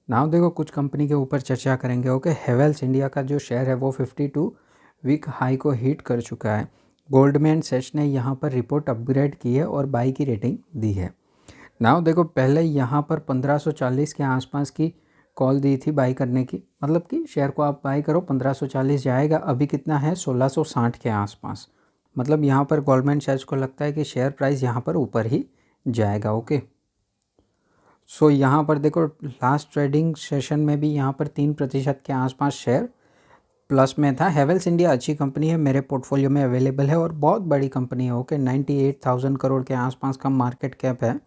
Now देखो कुछ company के ऊपर चर्चा करेंगे। ओके, हेवेल्स इंडिया का जो शेयर है वो 52 वीक हाई को हिट कर चुका है। गोल्डमैन सैच ने यहाँ पर रिपोर्ट अपग्रेड की है और बाई की रेटिंग दी है। नाउ देखो पहले यहाँ पर 1540 के आसपास की कॉल दी थी बाई करने की, मतलब कि शेयर को आप बाई करो 1540 जाएगा। अभी कितना है 1660 के आसपास, मतलब यहाँ पर गोल्डमैन सैच को लगता है कि शेयर प्राइस यहाँ पर ऊपर ही जाएगा। ओके, सो यहाँ पर देखो लास्ट ट्रेडिंग सेशन में भी यहाँ पर 3% के आसपास शेयर प्लस में था। हेवेल्स इंडिया अच्छी कंपनी है, मेरे पोर्टफोलियो में अवेलेबल है और बहुत बड़ी कंपनी है। ओके, 98,000 करोड़ के आसपास का मार्केट कैप है।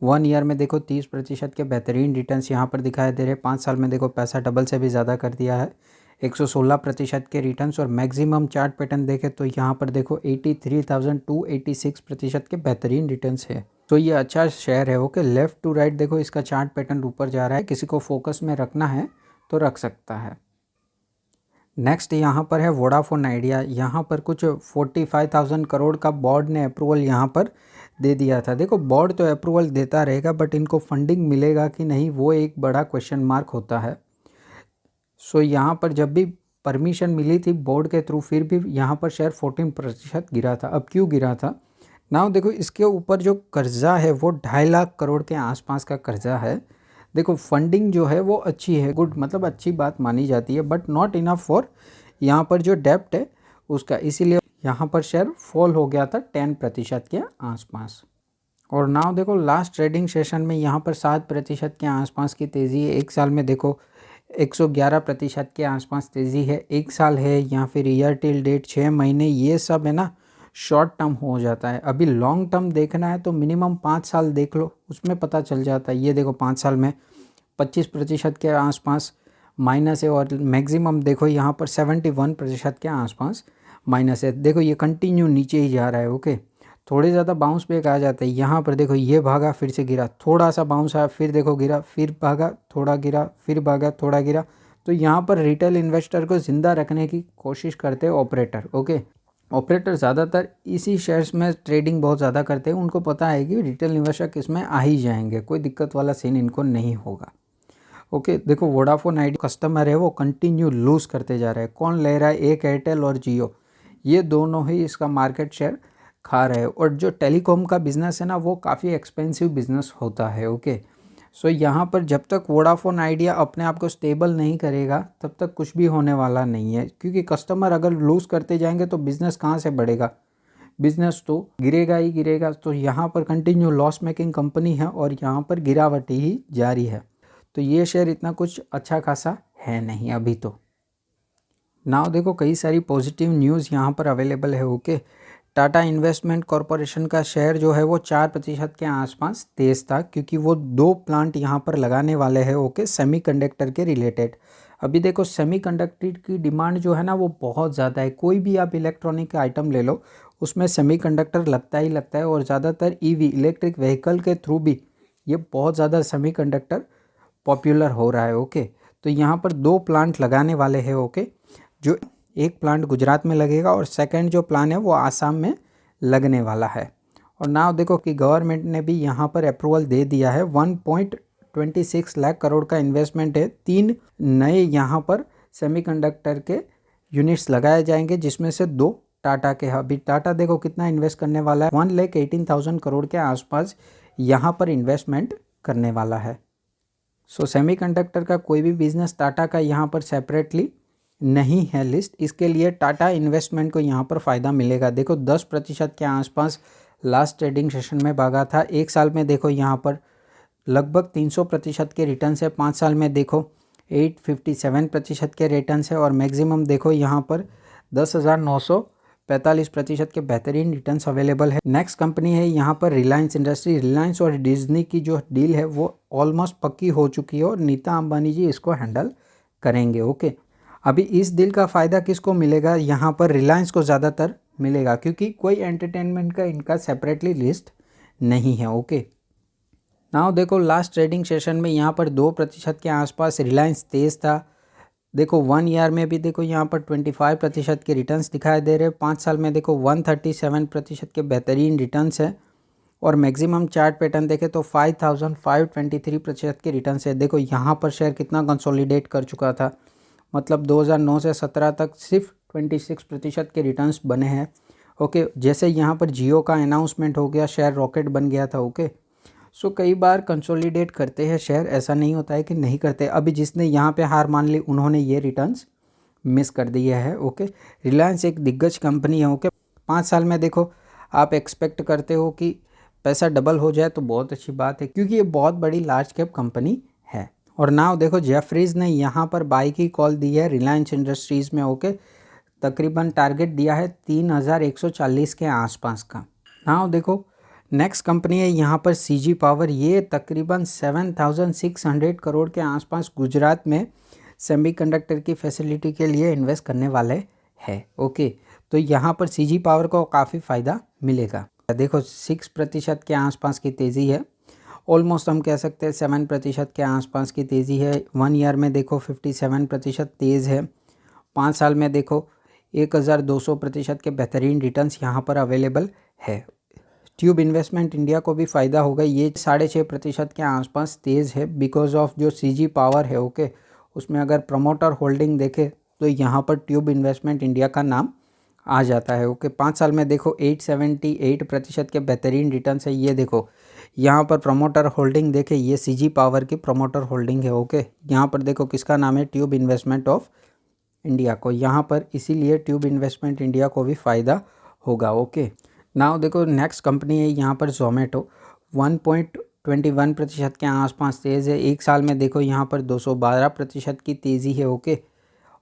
1 ईयर में देखो 30% के बेहतरीन रिटर्न्स यहाँ पर दिखाई दे रहे हैं। 5 साल में देखो पैसा डबल से भी ज़्यादा कर दिया है। 116% के रिटर्न्स और मैक्सिमम चार्ट पैटर्न देखें तो यहाँ पर देखो 83,286% के बेहतरीन रिटर्न्स है। तो ये अच्छा शेयर है। ओके, लेफ़्ट टू राइट देखो इसका चार्ट पैटर्न ऊपर जा रहा है, किसी को फोकस में रखना है तो रख सकता है। नेक्स्ट यहाँ पर है वोडाफोन आइडिया। यहाँ पर कुछ 45,000 करोड़ का बोर्ड ने अप्रूवल यहाँ पर दे दिया था। देखो बोर्ड तो अप्रूवल देता रहेगा, बट इनको फंडिंग मिलेगा कि नहीं वो एक बड़ा क्वेश्चन मार्क होता है। सो यहाँ पर जब भी परमिशन मिली थी बोर्ड के थ्रू, फिर भी यहाँ पर शेयर 14% गिरा था। अब क्यों गिरा था? नाउ देखो इसके ऊपर जो कर्जा है वो 2.5 लाख करोड़ के आसपास का कर्जा है। देखो फंडिंग जो है वो अच्छी है, गुड, मतलब अच्छी बात मानी जाती है, बट नॉट इनफ फॉर यहाँ पर जो डेप्ट है उसका, इसीलिए यहाँ पर शेयर फॉल हो गया था 10% के आसपास। और नाउ देखो लास्ट ट्रेडिंग सेशन में यहाँ पर 7% के आसपास की तेज़ी है। एक साल में देखो 111% के आसपास तेज़ी है। एक साल है या फिर ईयर टिल डेट 6 महीने, ये सब है ना शॉर्ट टर्म हो जाता है। अभी लॉन्ग टर्म देखना है तो मिनिमम 5 साल देख लो, उसमें पता चल जाता है। ये देखो 5 साल में 25% के आसपास माइनस है और मैक्सिमम देखो यहाँ पर 71% के आसपास माइनस है। देखो ये कंटिन्यू नीचे ही जा रहा है। ओके, थोड़े ज़्यादा बाउंस बैक आ जाता है। यहाँ पर देखो ये भागा फिर से गिरा, थोड़ा सा बाउंस आया, फिर देखो गिरा, फिर भागा, थोड़ा गिरा, फिर भागा, थोड़ा गिरा। तो यहाँ पर रिटेल इन्वेस्टर को ज़िंदा रखने की कोशिश करते हैं ऑपरेटर। ओके, ऑपरेटर ज़्यादातर इसी शेयर्स में ट्रेडिंग बहुत ज़्यादा करते हैं। उनको पता है कि रिटेल इन्वेस्टर किस में आ ही जाएंगे, कोई दिक्कत वाला सीन इनको नहीं होगा। ओके, देखो वोडाफोन आइडिया कस्टमर है वो कंटिन्यू लूज़ करते जा रहे हैं। कौन ले रहा है? एक एयरटेल और जियो, ये दोनों ही इसका मार्केट शेयर खा रहे हैं। और जो टेलीकॉम का बिज़नेस है ना वो काफ़ी एक्सपेंसिव बिज़नेस होता है। ओके, सो यहाँ पर जब तक वोडाफोन आइडिया अपने आप को स्टेबल नहीं करेगा तब तक कुछ भी होने वाला नहीं है, क्योंकि कस्टमर अगर लूज़ करते जाएंगे तो बिज़नेस कहाँ से बढ़ेगा? बिज़नेस तो गिरेगा ही गिरेगा। तो यहाँ पर कंटिन्यू लॉस मेकिंग कंपनी है और यहाँ पर गिरावट ही जारी है। तो ये शेयर इतना कुछ अच्छा खासा है नहीं अभी तो। नाउ देखो कई सारी पॉजिटिव न्यूज़ यहाँ पर अवेलेबल है। ओके, टाटा इन्वेस्टमेंट कॉरपोरेशन का शेयर जो है वो 4% के आसपास तेज़ था, क्योंकि वो 2 प्लांट यहाँ पर लगाने वाले हैं। ओके, सेमीकंडक्टर के रिलेटेड। अभी देखो सेमीकंडक्टर की डिमांड जो है ना वो बहुत ज़्यादा है। कोई भी आप इलेक्ट्रॉनिक आइटम ले लो उसमें सेमीकंडक्टर लगता ही लगता है, और ज़्यादातर ईवी इलेक्ट्रिक व्हीकल के थ्रू भी ये बहुत ज़्यादा सेमीकंडक्टर पॉपुलर हो रहा है। ओके, तो यहाँ पर 2 प्लांट लगाने वाले हैं। ओके, जो एक प्लांट गुजरात में लगेगा और सेकंड जो प्लान है वो आसाम में लगने वाला है। और नाउ देखो कि गवर्नमेंट ने भी यहाँ पर अप्रूवल दे दिया है। 1.26 लाख करोड़ का इन्वेस्टमेंट है। 3 नए यहाँ पर सेमीकंडक्टर के यूनिट्स लगाए जाएंगे, जिसमें से 2 टाटा के हैं। अभी टाटा देखो कितना इन्वेस्ट करने वाला है, 1,18,000 करोड़ के आसपास यहाँ पर इन्वेस्टमेंट करने वाला है। सो सेमीकंडक्टर का कोई भी बिजनेस टाटा का यहाँ पर सेपरेटली नहीं है लिस्ट, इसके लिए टाटा इन्वेस्टमेंट को यहाँ पर फ़ायदा मिलेगा। देखो 10% के आसपास लास्ट ट्रेडिंग सेशन में भागा था। एक साल में देखो यहाँ पर लगभग 300% के रिटर्न्स है। 5 साल में देखो 857% के रिटर्न्स है और मैक्सिमम देखो यहाँ पर 10,945% के बेहतरीन रिटर्न्स अवेलेबल है। नेक्स्ट कंपनी है यहाँ पर रिलायंस इंडस्ट्री। रिलायंस और डिज्नी की जो डील है वो ऑलमोस्ट पक्की हो चुकी है और नीता अंबानी जी इसको हैंडल करेंगे। ओके, अभी इस डील का फ़ायदा किसको मिलेगा? यहाँ पर रिलायंस को ज़्यादातर मिलेगा, क्योंकि कोई एंटरटेनमेंट का इनका सेपरेटली लिस्ट नहीं है। ओके, नाउ देखो लास्ट ट्रेडिंग सेशन में यहाँ पर 2% के आसपास रिलायंस तेज़ था। देखो 1 ईयर में भी देखो यहाँ पर 25% के रिटर्न्स दिखाई दे रहे हैं। 5 साल में देखो 137% के बेहतरीन रिटर्न्स है। और मैक्सिमम चार्ट पैटर्न देखें तो 5523% के रिटर्न है। देखो यहाँ पर शेयर कितना कंसोलिडेट कर चुका था, मतलब 2009 से 17 तक सिर्फ 26% के रिटर्न्स बने हैं। ओके, जैसे यहाँ पर जियो का अनाउंसमेंट हो गया, शेयर रॉकेट बन गया था। ओके, सो कई बार कंसोलिडेट करते हैं शेयर, ऐसा नहीं होता है कि नहीं करते। अभी जिसने यहाँ पे हार मान ली उन्होंने ये रिटर्न्स मिस कर दिया है। ओके, रिलायंस एक दिग्गज कंपनी है। ओके, 5 साल में देखो आप एक्सपेक्ट करते हो कि पैसा डबल हो जाए तो बहुत अच्छी बात है, क्योंकि ये बहुत बड़ी लार्ज कैप कंपनी है। और नाउ देखो जेफरीज ने यहाँ पर बाई की कॉल दी है रिलायंस इंडस्ट्रीज़ में। ओके, तकरीबन टारगेट दिया है 3140 के आसपास का। नाउ देखो नेक्स्ट कंपनी है यहाँ पर सीजी पावर, ये तकरीबन 7600 करोड़ के आसपास गुजरात में सेमीकंडक्टर की फैसिलिटी के लिए इन्वेस्ट करने वाले हैं। ओके, तो यहाँ पर सीजी पावर को काफ़ी फ़ायदा मिलेगा। देखो 6% के आसपास की तेज़ी है, ऑलमोस्ट हम कह सकते हैं 7% के आसपास की तेज़ी है। 1 ईयर में देखो 57% तेज़ है। 5 साल में देखो 1200% के बेहतरीन रिटर्न्स यहाँ पर अवेलेबल है। ट्यूब इन्वेस्टमेंट इंडिया को भी फ़ायदा होगा, ये 6.5% के आसपास तेज़ है बिकॉज ऑफ जो सीजी पावर है। ओके, उसमें अगर प्रमोटर होल्डिंग देखे तो यहाँ पर ट्यूब इन्वेस्टमेंट इंडिया का नाम आ जाता है। ओके, 5 साल में देखो 878% के बेहतरीन रिटर्न्स है। ये देखो यहाँ पर प्रमोटर होल्डिंग देखे, ये सीजी पावर की प्रमोटर होल्डिंग है। ओके, यहाँ पर देखो किसका नाम है, ट्यूब इन्वेस्टमेंट ऑफ इंडिया को, यहाँ पर इसीलिए ट्यूब इन्वेस्टमेंट इंडिया को भी फ़ायदा होगा। ओके, नाउ देखो नेक्स्ट कंपनी है यहाँ पर जोमेटो, 1.21% के आसपास तेज़ है। 1 साल में देखो यहाँ पर 212% की तेज़ी है। ओके,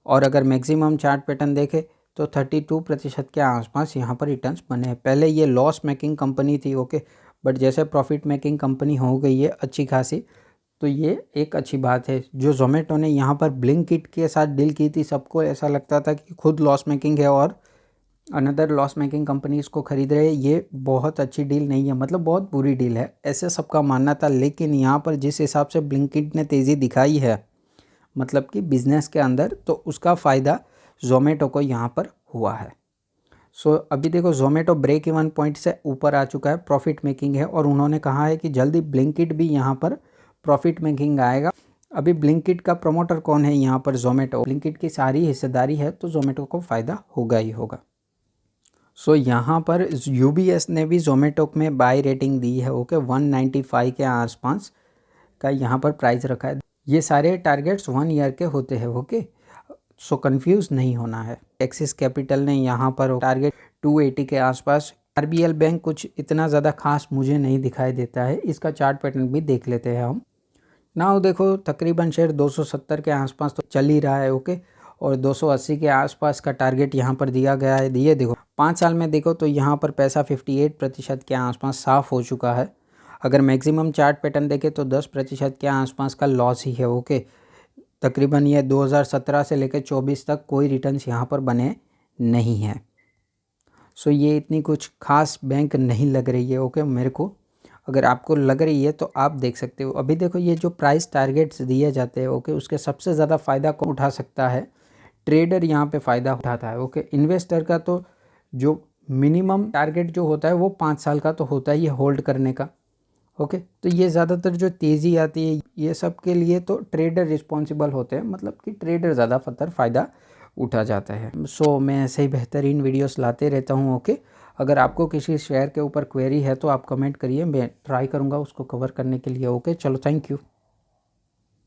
और अगर मैक्सिमम चार्ट पैटर्न देखे तो 32% के आसपास यहाँ पर रिटर्न्स बने हैं। पहले ये लॉस मेकिंग कंपनी थी। ओके, बट जैसे प्रॉफिट मेकिंग कंपनी हो गई है अच्छी खासी, तो ये एक अच्छी बात है। जो जोमेटो ने यहाँ पर ब्लिंकिट के साथ डील की थी, सबको ऐसा लगता था कि खुद लॉस मेकिंग है और अनदर लॉस मेकिंग कंपनी इसको खरीद रहे हैं, ये बहुत अच्छी डील नहीं है, मतलब बहुत बुरी डील है, ऐसे सबका मानना था। लेकिन यहाँ पर जिस हिसाब से ब्लिंकिट ने तेज़ी दिखाई है, मतलब कि बिज़नेस के अंदर, तो उसका फ़ायदा जोमेटो को यहाँ पर हुआ है। सो अभी देखो जोमेटो ब्रेक इवन पॉइंट से ऊपर आ चुका है, प्रॉफिट मेकिंग है, और उन्होंने कहा है कि जल्दी ब्लिंकिट भी यहाँ पर प्रॉफिट मेकिंग आएगा। अभी ब्लिंकिट का प्रमोटर कौन है यहाँ पर, जोमेटो, ब्लिंकिट की सारी हिस्सेदारी है, तो जोमेटो को फ़ायदा होगा ही होगा। सो यहाँ पर यूबीएस ने भी जोमेटो में बाय रेटिंग दी है। ओके, 195 के आसपास का यहाँ पर प्राइस रखा है। ये सारे टारगेट्स 1 ईयर के होते हैं। ओके, सो कंफ्यूज नहीं होना है। एक्सिस कैपिटल ने यहाँ पर टारगेट 280 के आसपास। आरबीएल बैंक कुछ इतना ज़्यादा खास मुझे नहीं दिखाई देता है, इसका चार्ट पैटर्न भी देख लेते हैं हम। नाउ देखो तकरीबन शेयर 270 के आसपास तो चल ही रहा है। ओके, और 280 के आसपास का टारगेट यहाँ पर दिया गया है। ये देखो 5 साल में देखो तो यहाँ पर पैसा 58% के आसपास साफ़ हो चुका है। अगर मैक्सिमम चार्ट पैटर्न देखें तो 10% के आसपास का लॉस ही है। ओके, तकरीबन ये 2017 से लेकर 24 तक कोई रिटर्न्स यहाँ पर बने नहीं हैं। सो ये इतनी कुछ खास बैंक नहीं लग रही है। ओके, मेरे को, अगर आपको लग रही है तो आप देख सकते हो। अभी देखो ये जो प्राइस टारगेट्स दिए जाते हैं, ओके, उसके सबसे ज़्यादा फ़ायदा कौन उठा सकता है, ट्रेडर यहाँ पे फ़ायदा उठाता है। ओके, इन्वेस्टर का तो जो मिनिमम टारगेट जो होता है वो 5 साल का तो होता ही है होल्ड करने का। ओके, तो ये ज़्यादातर जो तेज़ी आती है ये सब के लिए तो ट्रेडर रिस्पॉन्सिबल होते हैं, मतलब कि ट्रेडर ज़्यादा फ़ायदा उठा जाता है। सो मैं ऐसे ही बेहतरीन वीडियोस लाते रहता हूँ। ओके, अगर आपको किसी शेयर के ऊपर क्वेरी है तो आप कमेंट करिए, मैं ट्राई करूँगा उसको कवर करने के लिए। ओके, चलो, थैंक यू।